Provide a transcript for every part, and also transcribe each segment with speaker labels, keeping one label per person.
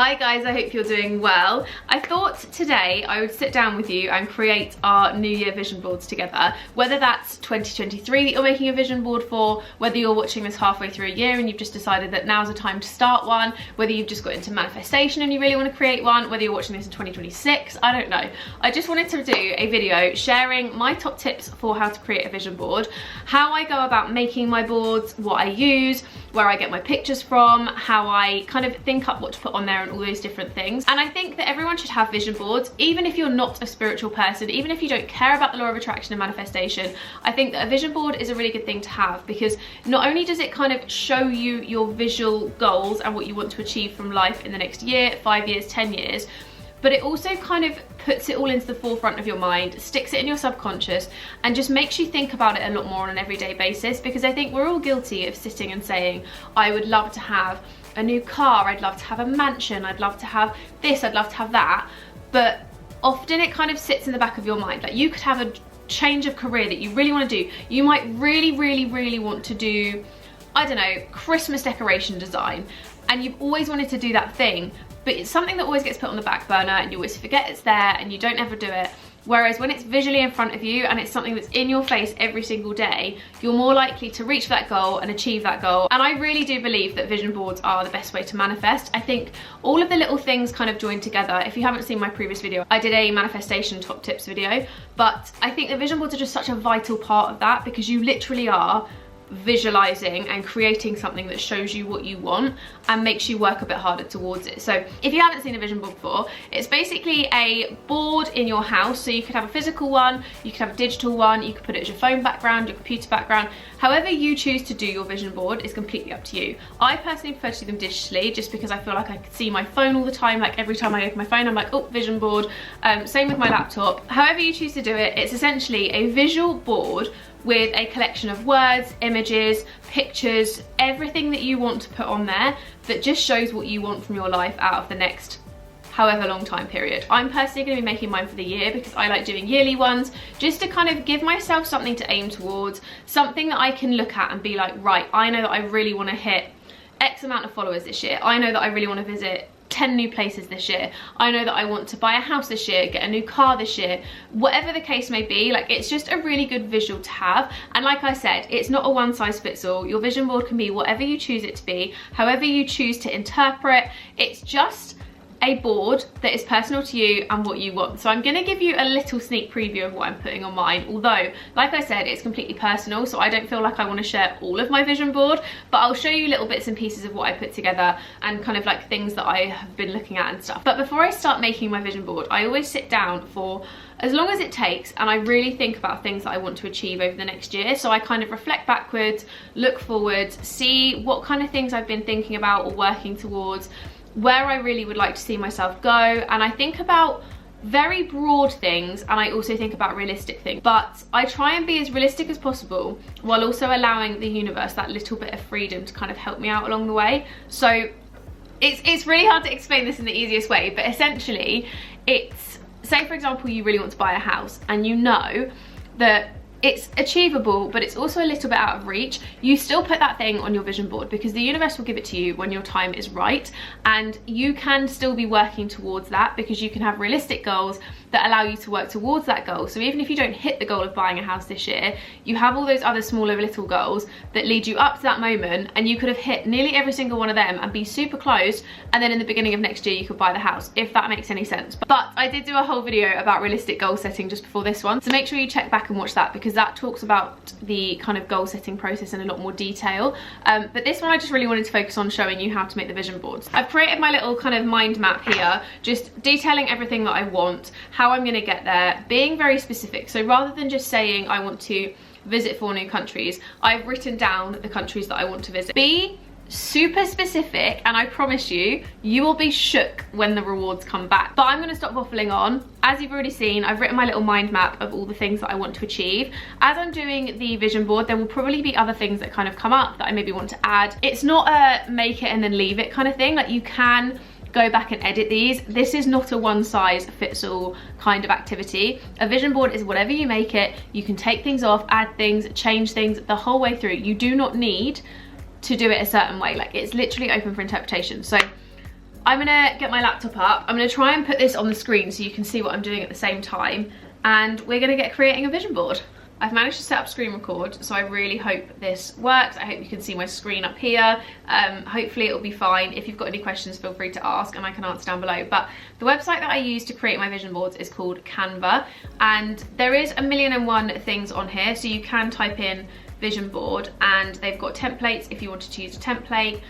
Speaker 1: Hi guys, I hope you're doing well. I thought today I would sit down with you and create our New Year vision boards together. Whether that's 2023 that you're making a vision board for, whether you're watching this halfway through a year and you've just decided that now's the time to start one, whether you've just got into manifestation and you really want to create one, whether you're watching this in 2026, I don't know. I just wanted to do a video sharing my top tips for how to create a vision board, how I go about making my boards, what I use, where I get my pictures from, how I kind of think up what to put on there and all those different things. And I think that everyone should have vision boards, even if you're not a spiritual person, even if you don't care about the law of attraction and manifestation. I think that a vision board is a really good thing to have, because not only does it kind of show you your visual goals and what you want to achieve from life in the next year, 5 years, 10 years, but it also kind of puts it all into the forefront of your mind, sticks it in your subconscious, and just makes you think about it a lot more on an everyday basis. Because I think we're all guilty of sitting and saying, I would love to have a new car, I'd love to have a mansion, I'd love to have this, I'd love to have that, but often it kind of sits in the back of your mind. Like, you could have a change of career that you really want to do. You might really want to do, I don't know, Christmas decoration design, and you've always wanted to do that thing, but it's something that always gets put on the back burner and you always forget it's there and you don't ever do it. Whereas when it's visually in front of you and it's something that's in your face every single day, you're more likely to reach that goal and achieve that goal. And I really do believe that vision boards are the best way to manifest. I think all of the little things kind of join together. If you haven't seen my previous video, I did a manifestation top tips video, but I think the vision boards are just such a vital part of that, because you literally are visualizing and creating something that shows you what you want and makes you work a bit harder towards it. So if you haven't seen a vision board before, it's basically a board in your house. So you could have a physical one, you could have a digital one, you could put it as your phone background, your computer background. However you choose to do your vision board is completely up to you. I personally prefer to do them digitally, just because I feel like I could see my phone all the time. Like, every time I open my phone, I'm like, oh, vision board. Same with my laptop. However you choose to do it, it's essentially a visual board with a collection of words, images, pictures, everything that you want to put on there that just shows what you want from your life out of the next however long time period. I'm personally going to be making mine for the year, because I like doing yearly ones, just to kind of give myself something to aim towards, something that I can look at and be like, right, I know that I really want to hit X amount of followers this year. I know that I really want to visit 10 new places this year. I know that I want to buy a house this year, get a new car this year, whatever the case may be. Like, it's just a really good visual to have. And like I said, it's not a one size fits all. Your vision board can be whatever you choose it to be, however you choose to interpret. It's just a board that is personal to you and what you want. So I'm going to give you a little sneak preview of what I'm putting on mine, although like I said, it's completely personal, so I don't feel like I want to share all of my vision board, but I'll show you little bits and pieces of what I put together and kind of like things that I have been looking at and stuff. But before I start making my vision board, I always sit down for as long as it takes and I really think about things that I want to achieve over the next year. So I kind of reflect backwards, look forwards, see what kind of things I've been thinking about or working towards, where I really would like to see myself go, and I think about very broad things and I also think about realistic things. But I try and be as realistic as possible while also allowing the universe that little bit of freedom to kind of help me out along the way. So it's really hard to explain this in the easiest way, but essentially it's, say for example you really want to buy a house and you know that it's achievable, but it's also a little bit out of reach. You still put that thing on your vision board, because the universe will give it to you when your time is right, and you can still be working towards that, because you can have realistic goals that allow you to work towards that goal. So even if you don't hit the goal of buying a house this year, you have all those other smaller little goals that lead you up to that moment, and you could have hit nearly every single one of them and be super close, and then in the beginning of next year you could buy the house, if that makes any sense. But I did do a whole video about realistic goal setting just before this one, so make sure you check back and watch that, because that talks about the kind of goal setting process in a lot more detail. But this one I just really wanted to focus on showing you how to make the vision boards. I've created my little kind of mind map here, just detailing everything that I want, how I'm going to get there, being very specific. So rather than just saying I want to visit 4 new countries, I've written down the countries that I want to visit. Be super specific, and I promise you, you will be shook when the rewards come back. But I'm going to stop waffling on. As you've already seen, I've written my little mind map of all the things that I want to achieve. As I'm doing the vision board, there will probably be other things that kind of come up that I maybe want to add. It's not a make it and then leave it kind of thing. Like, you can go back and edit these. This is not a one size fits all kind of activity. A vision board is whatever you make it. You can take things off, add things, change things the whole way through. You do not need to do it a certain way. Like, it's literally open for interpretation. So I'm gonna get my laptop up. I'm gonna try and put this on the screen so you can see what I'm doing at the same time, and we're gonna get creating a vision board. I've managed to set up screen record, so I really hope this works. I hope you can see my screen up here. Hopefully it'll be fine. If you've got any questions, feel free to ask and I can answer down below. But the website that I use to create my vision boards is called Canva, and there is 1,000,001 things on here, so you can type in vision board and they've got templates if you wanted to use a template.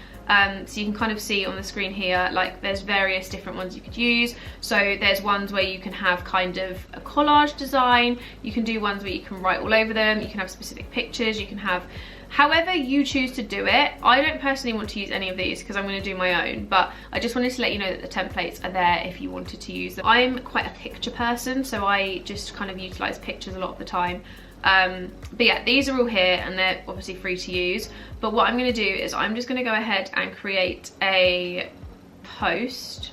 Speaker 1: So you can kind of see on the screen here, like there's various different ones you could use. So there's ones where you can have kind of a collage design, you can do ones where you can write all over them, you can have specific pictures, you can have however you choose to do it. I don't personally want to use any of these because I'm going to do my own, but I just wanted to let you know that the templates are there if you wanted to use them. I'm quite a picture person, so I just kind of utilize pictures a lot of the time. But yeah, these are all here and they're obviously free to use. But what I'm going to do is I'm just going to go ahead and create a post.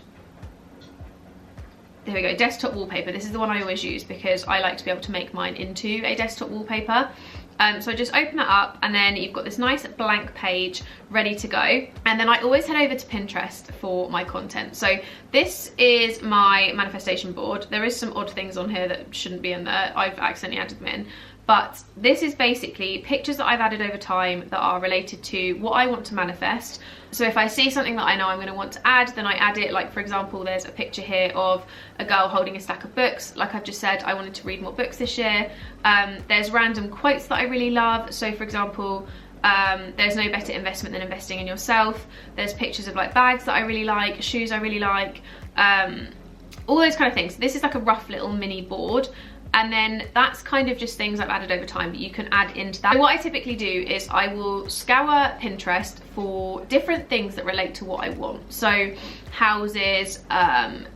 Speaker 1: There we go, desktop wallpaper. This is the one I always use because I like to be able to make mine into a desktop wallpaper. So I just open that up and then you've got this nice blank page ready to go. And then I always head over to Pinterest for my content. So this is my manifestation board. There is some odd things on here that shouldn't be in there. I've accidentally added them in. But this is basically pictures that I've added over time that are related to what I want to manifest. So if I see something that I know I'm going to want to add, then I add it. Like for example, there's a picture here of a girl holding a stack of books. Like I've just said, I wanted to read more books this year. There's random quotes that I really love. So for example, there's no better investment than investing in yourself. There's pictures of like bags that I really like, shoes I really like, all those kind of things. This is like a rough little mini board. And then that's kind of just things I've added over time, but you can add into that. So what I typically do is I will scour Pinterest for different things that relate to what I want. So houses,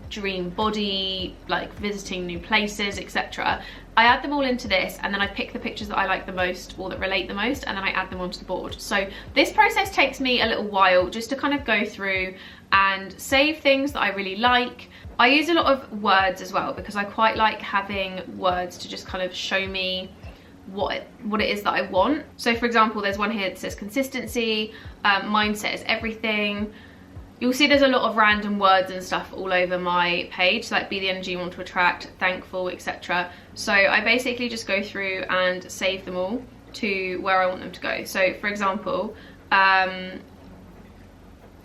Speaker 1: dream body, like visiting new places, etc. I add them all into this and then I pick the pictures that I like the most or that relate the most, and then I add them onto the board. So this process takes me a little while just to kind of go through and save things that I really like. I use a lot of words as well because I quite like having words to just kind of show me what it is that I want. So for example, there's one here that says consistency, mindset is everything. You'll see there's a lot of random words and stuff all over my page, so like be the energy you want to attract, thankful, etc. So I basically just go through and save them all to where I want them to go. So for example,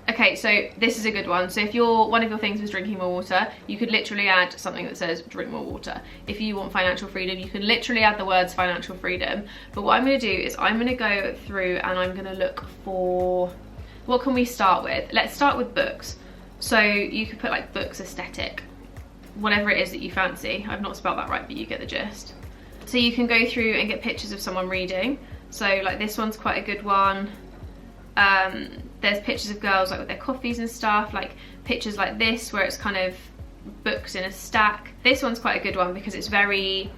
Speaker 1: okay, so this is a good one. So if one of your things was drinking more water, you could literally add something that says drink more water. If you want financial freedom, you can literally add the words financial freedom. But what I'm going to do is I'm going to go through and I'm going to look for, what can we start with? Let's start with books. So you could put like books aesthetic, whatever it is that you fancy. I've not spelled that right, but you get the gist. So you can go through and get pictures of someone reading. So like this one's quite a good one. There's pictures of girls like with their coffees and stuff, like pictures like this where it's kind of books in a stack. This one's quite a good one because it's very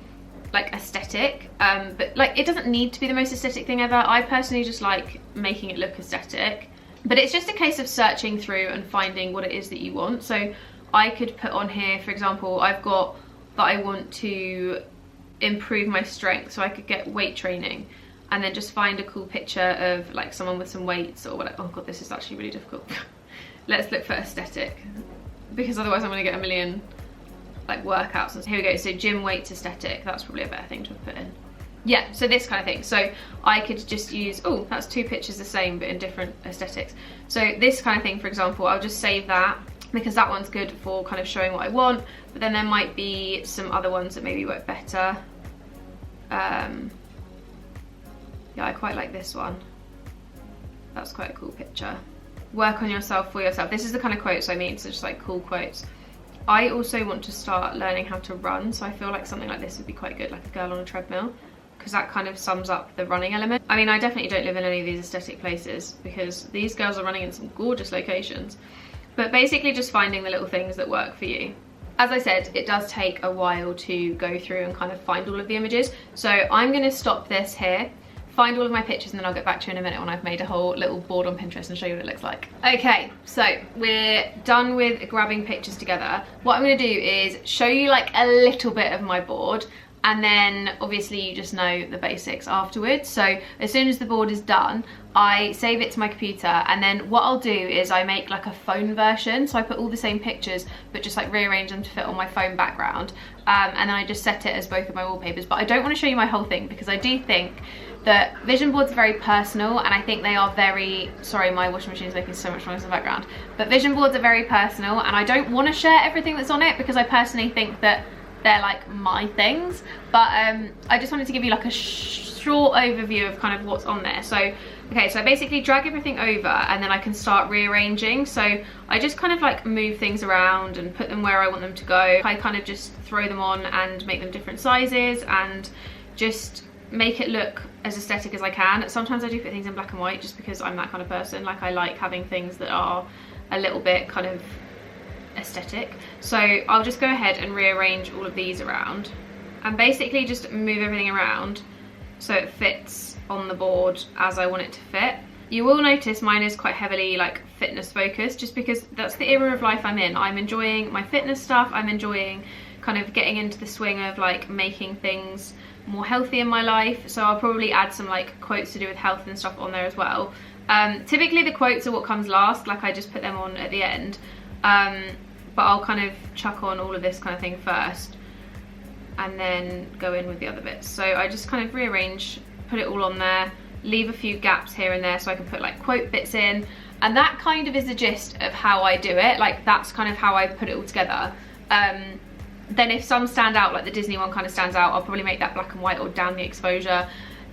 Speaker 1: like aesthetic, but like it doesn't need to be the most aesthetic thing ever. I personally just like making it look aesthetic, but it's just a case of searching through and finding what it is that you want. So I could put on here, for example, I've got that I want to improve my strength, so I could get weight training and then just find a cool picture of like someone with some weights or whatever. Oh god, this is actually really difficult. Let's look for aesthetic, because otherwise I'm gonna get a million like workouts. And here we go, so gym weights aesthetic, that's probably a better thing to put in. Yeah, so this kind of thing. So I could just use, oh, that's two pictures the same but in different aesthetics. So this kind of thing, for example, I'll just save that because that one's good for kind of showing what I want, but then there might be some other ones that maybe work better. Yeah, I quite like this one. That's quite a cool picture. Work on yourself for yourself. This is the kind of quotes I mean, so just like cool quotes. I also want to start learning how to run, so I feel like something like this would be quite good, like a girl on a treadmill, because that kind of sums up the running element. I mean, I definitely don't live in any of these aesthetic places because these girls are running in some gorgeous locations, but basically just finding the little things that work for you. As I said, it does take a while to go through and kind of find all of the images, so I'm going to stop this here, find all of my pictures, and then I'll get back to you in a minute when I've made a whole little board on Pinterest and show you what it looks like. Okay, so we're done with grabbing pictures together. What I'm going to do is show you like a little bit of my board, and then obviously you just know the basics afterwards. So as soon as the board is done, I save it to my computer, and then what I'll do is I make like a phone version. So I put all the same pictures but just like rearrange them to fit on my phone background, and then I just set it as both of my wallpapers. But I don't want to show you my whole thing because I do think that vision boards are very personal, and I think they are very, sorry, my washing machine is making so much noise in the background, but vision boards are very personal, and I don't want to share everything that's on it because I personally think that they're like my things. But I just wanted to give you like a short overview of kind of what's on there. So okay, so I basically drag everything over and then I can start rearranging. So I just kind of like move things around and put them where I want them to go. I kind of just throw them on and make them different sizes and just make it look as aesthetic as I can. Sometimes I do put things in black and white just because I'm that kind of person. Like, I like having things that are a little bit kind of aesthetic. So I'll just go ahead and rearrange all of these around and basically just move everything around so it fits on the board as I want it to fit. You will notice mine is quite heavily like fitness focused, just because that's the era of life I'm in. I'm enjoying my fitness stuff. I'm enjoying kind of getting into the swing of like making things more healthy in my life. So I'll probably add some like quotes to do with health and stuff on there as well. Typically the quotes are what comes last, like I just put them on at the end. But I'll kind of chuck on all of this kind of thing first and then go in with the other bits. So I just kind of rearrange, put it all on there, leave a few gaps here and there so I can put like quote bits in, and that kind of is the gist of how I do it. Like, that's kind of how I put it all together. Then if some stand out, like the Disney one kind of stands out, I'll probably make that black and white or down the exposure.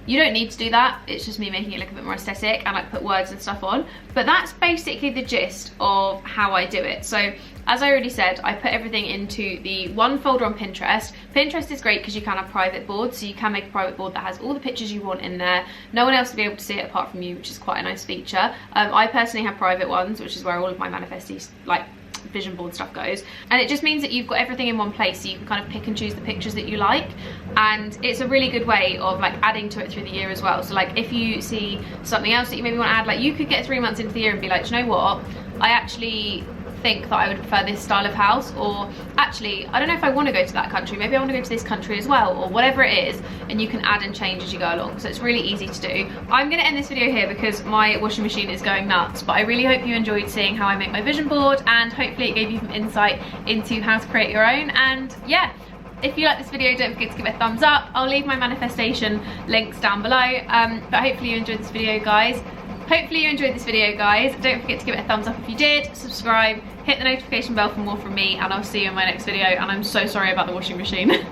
Speaker 1: You don't need to do that, it's just me making it look a bit more aesthetic and like put words and stuff on. But that's basically the gist of how I do it. So as I already said, I put everything into the one folder on Pinterest. Pinterest is great because you can have private boards, so you can make a private board that has all the pictures you want in there. No one else will be able to see it apart from you, which is quite a nice feature. I personally have private ones, which is where all of my manifesties, like vision board stuff, goes, and it just means that you've got everything in one place, so you can kind of pick and choose the pictures that you like, and it's a really good way of like adding to it through the year as well. So like, if you see something else that you maybe want to add, like you could get 3 months into the year and be like, do you know what, I actually think that I would prefer this style of house, or actually I don't know if I want to go to that country, maybe I want to go to this country as well, or whatever it is, and you can add and change as you go along. So it's really easy to do. I'm going to end this video here because my washing machine is going nuts, but I really hope you enjoyed seeing how I make my vision board, and hopefully it gave you some insight into how to create your own. And yeah, if you like this video, don't forget to give it a thumbs up. I'll leave my manifestation links down below, but hopefully you enjoyed this video, guys. Don't forget to give it a thumbs up if you did, subscribe, hit the notification bell for more from me, and I'll see you in my next video. And I'm so sorry about the washing machine.